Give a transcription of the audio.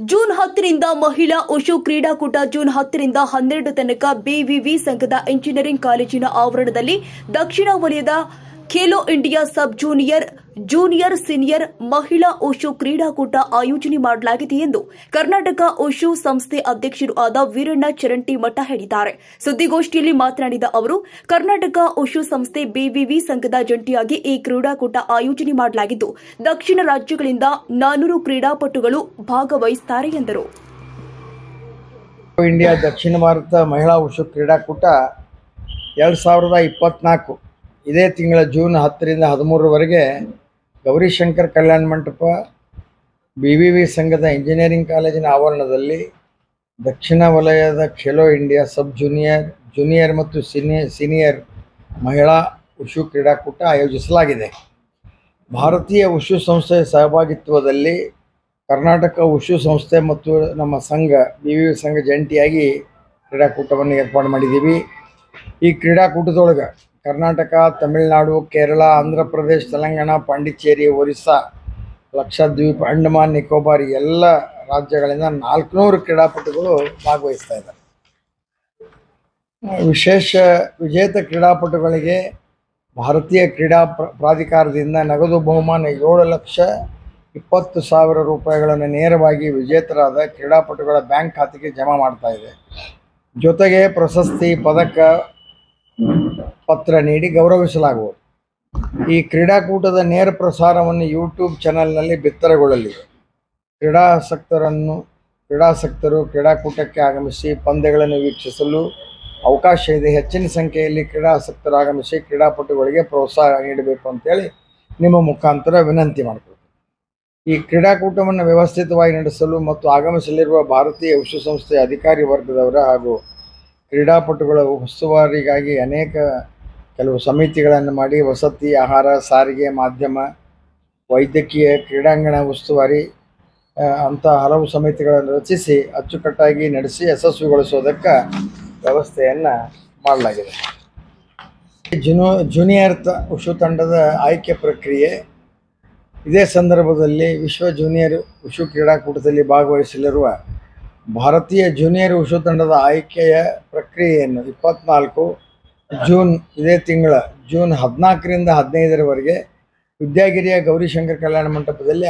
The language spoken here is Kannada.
ಜೂನ್ 10ರಿಂದ ಮಹಿಳಾ ಉಷು ಕ್ರೀಡಾಕೂಟ ಜೂನ್ 10ರಿಂದ 12 ತನಕ ಬಿವಿವಿ ಸಂಘದ ಇಂಜಿನಿಯರಿಂಗ್ ಕಾಲೇಜಿನ ಆವರಣದಲ್ಲಿ ದಕ್ಷಿಣ ವಲಯದ ಖೇಲೋ ಇಂಡಿಯಾ ಸಬ್ ಜೂನಿಯರ್, ಜೂನಿಯರ್, ಸೀನಿಯರ್ ಮಹಿಳಾ ಉಷು ಕ್ರೀಡಾಕೂಟ ಆಯೋಜನೆ ಮಾಡಲಾಗಿದೆ ಎಂದು ಕರ್ನಾಟಕ ಉಷು ಸಂಸ್ಥೆ ಅಧ್ಯಕ್ಷರೂ ಆದ ವೀರಣ್ಣ ಚರಂಟಿಮಠ ಹೇಳಿದ್ದಾರೆ. ಸುದ್ದಿಗೋಷ್ಠಿಯಲ್ಲಿ ಮಾತನಾಡಿದ ಅವರು, ಕರ್ನಾಟಕ ಉಷು ಸಂಸ್ಥೆ ಬಿವಿವಿ ಸಂಘದ ಜಂಟಿಯಾಗಿ ಈ ಕ್ರೀಡಾಕೂಟ ಆಯೋಜನೆ ಮಾಡಲಾಗಿದ್ದು, ದಕ್ಷಿಣ ರಾಜ್ಯಗಳಿಂದ 400 ಕ್ರೀಡಾಪಟುಗಳು ಭಾಗವಹಿಸುತ್ತಾರೆ ಎಂದರು. ಇಂಡಿಯಾ ದಕ್ಷಿಣ ಭಾರತ ಮಹಿಳಾ ಉಷು ಕ್ರೀಡಾಕೂಟ 2024 ಇದೇ ತಿಂಗಳ ಜೂನ್ 10ರಿಂದ 13ರವರೆಗೆ ಗೌರಿಶಂಕರ್ ಕಲ್ಯಾಣ ಮಂಟಪ ಬಿವಿವಿ ಸಂಘದ ಇಂಜಿನಿಯರಿಂಗ್ ಕಾಲೇಜಿನ ಆವರಣದಲ್ಲಿ ದಕ್ಷಿಣ ವಲಯದ ಖೇಲೋ ಇಂಡಿಯಾ ಸಬ್ ಜೂನಿಯರ್, ಜೂನಿಯರ್ ಮತ್ತು ಸೀನಿಯರ್ ಮಹಿಳಾ ಉಷು ಕ್ರೀಡಾಕೂಟ ಆಯೋಜಿಸಲಾಗಿದೆ. ಭಾರತೀಯ ಉಷು ಸಂಸ್ಥೆಯ ಸಹಭಾಗಿತ್ವದಲ್ಲಿ ಕರ್ನಾಟಕ ಉಷು ಸಂಸ್ಥೆ ಮತ್ತು ನಮ್ಮ ಸಂಘ ಬಿವಿವಿ ಸಂಘ ಜಂಟಿಯಾಗಿ ಕ್ರೀಡಾಕೂಟವನ್ನು ಏರ್ಪಾಡು ಮಾಡಿದ್ದೀವಿ. ಈ ಕ್ರೀಡಾಕೂಟದೊಳಗೆ ಕರ್ನಾಟಕ, ತಮಿಳುನಾಡು, ಕೇರಳ, ಆಂಧ್ರ ಪ್ರದೇಶ, ತೆಲಂಗಾಣ, ಪಾಂಡಿಚೇರಿ, ಒರಿಸ್ಸಾ, ಲಕ್ಷದ್ವೀಪ, ಅಂಡಮಾನ್ ನಿಕೋಬಾರ್ ಎಲ್ಲ ರಾಜ್ಯಗಳಿಂದ 400 ಕ್ರೀಡಾಪಟುಗಳು ಭಾಗವಹಿಸ್ತಾ ಇದ್ದಾರೆ. ವಿಶೇಷ ವಿಜೇತ ಕ್ರೀಡಾಪಟುಗಳಿಗೆ ಭಾರತೀಯ ಕ್ರೀಡಾ ಪ್ರಾಧಿಕಾರದಿಂದ ನಗದು ಬಹುಮಾನ 7,20,000 ರೂಪಾಯಿಗಳನ್ನು ನೇರವಾಗಿ ವಿಜೇತರಾದ ಕ್ರೀಡಾಪಟುಗಳ ಬ್ಯಾಂಕ್ ಖಾತೆಗೆ ಜಮಾ ಮಾಡ್ತಾ ಇದೆ. ಜೊತೆಗೆ ಪ್ರಶಸ್ತಿ, ಪದಕ, ಪತ್ರ ನೀಡಿ ಗೌರವಿಸಲಾಗುವುದು. ಈ ಕ್ರೀಡಾಕೂಟದ ನೇರ ಪ್ರಸಾರವನ್ನು ಯೂಟ್ಯೂಬ್ ಚಾನೆಲ್ನಲ್ಲಿ ಬಿತ್ತರಗೊಳ್ಳಲಿದೆ. ಕ್ರೀಡಾಸಕ್ತರು ಕ್ರೀಡಾಕೂಟಕ್ಕೆ ಆಗಮಿಸಿ ಪಂದ್ಯಗಳನ್ನು ವೀಕ್ಷಿಸಲು ಅವಕಾಶ ಇದೆ. ಹೆಚ್ಚಿನ ಸಂಖ್ಯೆಯಲ್ಲಿ ಕ್ರೀಡಾಸಕ್ತರು ಆಗಮಿಸಿ ಕ್ರೀಡಾಪಟುಗಳಿಗೆ ಪ್ರೋತ್ಸಾಹ ನೀಡಬೇಕು ಅಂತೇಳಿ ನಿಮ್ಮ ಮುಖಾಂತರ ವಿನಂತಿ ಮಾಡಿಕೊಳ್ತೀನಿ. ಈ ಕ್ರೀಡಾಕೂಟವನ್ನು ವ್ಯವಸ್ಥಿತವಾಗಿ ನಡೆಸಲು ಮತ್ತು ಆಗಮಿಸಲಿರುವ ಭಾರತೀಯ ಉಷು ಸಂಸ್ಥೆಯ ಅಧಿಕಾರಿ ವರ್ಗದವರ ಹಾಗೂ ಕ್ರೀಡಾಪಟುಗಳ ಉಸ್ತುವಾರಿಗಾಗಿ ಕೆಲವು ಸಮಿತಿಗಳನ್ನು ಮಾಡಿ ವಸತಿ, ಆಹಾರ, ಸಾರಿಗೆ, ಮಾಧ್ಯಮ, ವೈದ್ಯಕೀಯ, ಕ್ರೀಡಾಂಗಣ ಉಸ್ತುವಾರಿ ಅಂತ ಹಲವು ಸಮಿತಿಗಳನ್ನು ರಚಿಸಿ ಅಚ್ಚುಕಟ್ಟಾಗಿ ನಡೆಸಿ ಯಶಸ್ವಿಗೊಳಿಸೋದಕ್ಕೆ ವ್ಯವಸ್ಥೆಯನ್ನು ಮಾಡಲಾಗಿದೆ. ಜೂನಿಯರ್ ಉಷು ತಂಡದ ಆಯ್ಕೆ ಪ್ರಕ್ರಿಯೆ ಇದೇ ಸಂದರ್ಭದಲ್ಲಿ ವಿಶ್ವ ಜೂನಿಯರ್ ಉಷು ಕ್ರೀಡಾಕೂಟದಲ್ಲಿ ಭಾಗವಹಿಸಲಿರುವ ಭಾರತೀಯ ಜೂನಿಯರ್ ಉಷು ತಂಡದ ಆಯ್ಕೆಯ ಪ್ರಕ್ರಿಯೆಯನ್ನು 24 ಜೂನ್ ಇದೇ ತಿಂಗಳ ಜೂನ್ 14ರಿಂದ 15ರವರೆಗೆ ವಿದ್ಯಾಗಿರಿಯ ಗೌರಿಶಂಕರ್ ಕಲ್ಯಾಣ ಮಂಟಪದಲ್ಲಿ